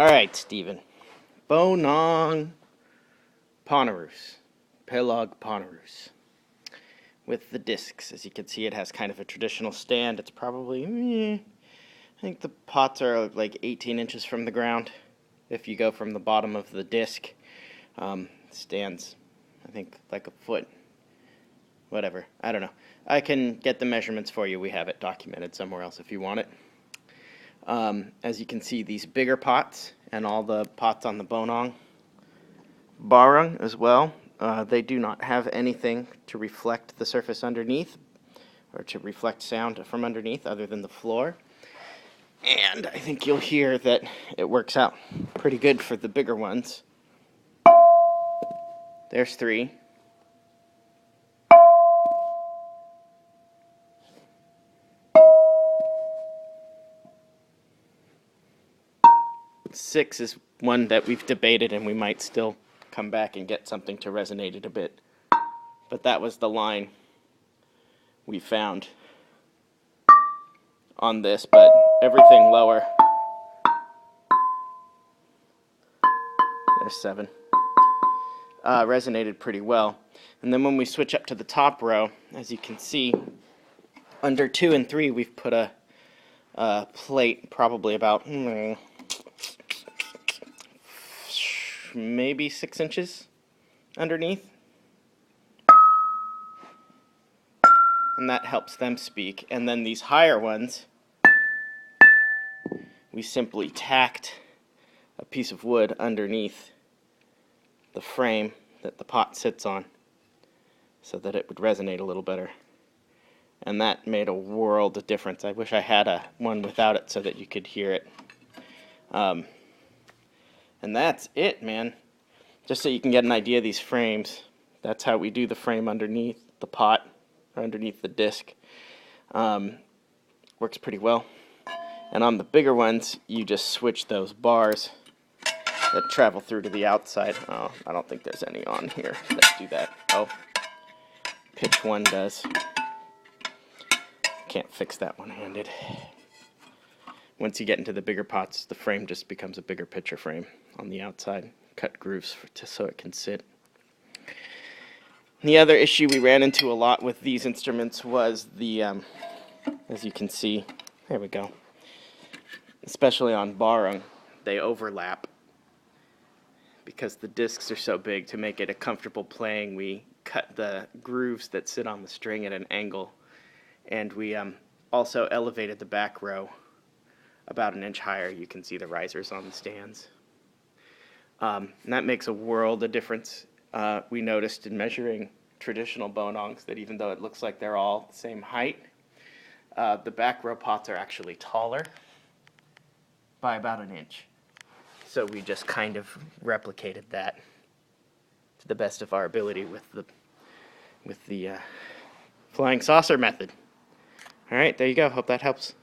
Alright, Stephen. Bonang Poneroos. Pelog Poneroos. With the discs. As you can see, it has kind of a traditional stand. It's probably, I think the pots are like 18 inches from the ground. If you go from the bottom of the disc, stands, I think, like a foot. Whatever. I don't know. I can get the measurements for you. We have it documented somewhere else if you want it. As you can see, these bigger pots and all the pots on the bonang as well, they do not have anything to reflect the surface underneath or to reflect sound from underneath other than the floor. And I think you'll hear that it works out pretty good for the bigger ones. There's 3. Six is one that we've debated, and we might still come back and get something to resonate it a bit. But that was the line we found on this, but everything lower. There's 7. Resonated pretty well. And then when we switch up to the top row, as you can see, under 2 and 3 we've put a plate probably about maybe 6 inches underneath, and that helps them speak. And then these higher ones, we simply tacked a piece of wood underneath the frame that the pot sits on so that it would resonate a little better, and that made a world of difference. I wish I had one without it so that you could hear it. And that's it, man. Just so you can get an idea of these frames, that's how we do the frame underneath the pot, or underneath the disc. Works pretty well. And on the bigger ones, you just switch those bars that travel through to the outside. Oh, I don't think there's any on here. Let's do that. Oh, pitch 1 does. Can't fix that one-handed. Once you get into the bigger pots, the frame just becomes a bigger picture frame on the outside. Cut grooves so it can sit. The other issue we ran into a lot with these instruments was the, as you can see, there we go, especially on bonang, they overlap. Because the discs are so big, to make it a comfortable playing, we cut the grooves that sit on the string at an angle, and we also elevated the back row about 1 inch higher. You can see the risers on the stands. And that makes a world of difference. We noticed in measuring traditional bonangs that even though it looks like they're all the same height, the back row pots are actually taller by about 1 inch. So we just kind of replicated that to the best of our ability with the flying saucer method. All right, there you go. Hope that helps.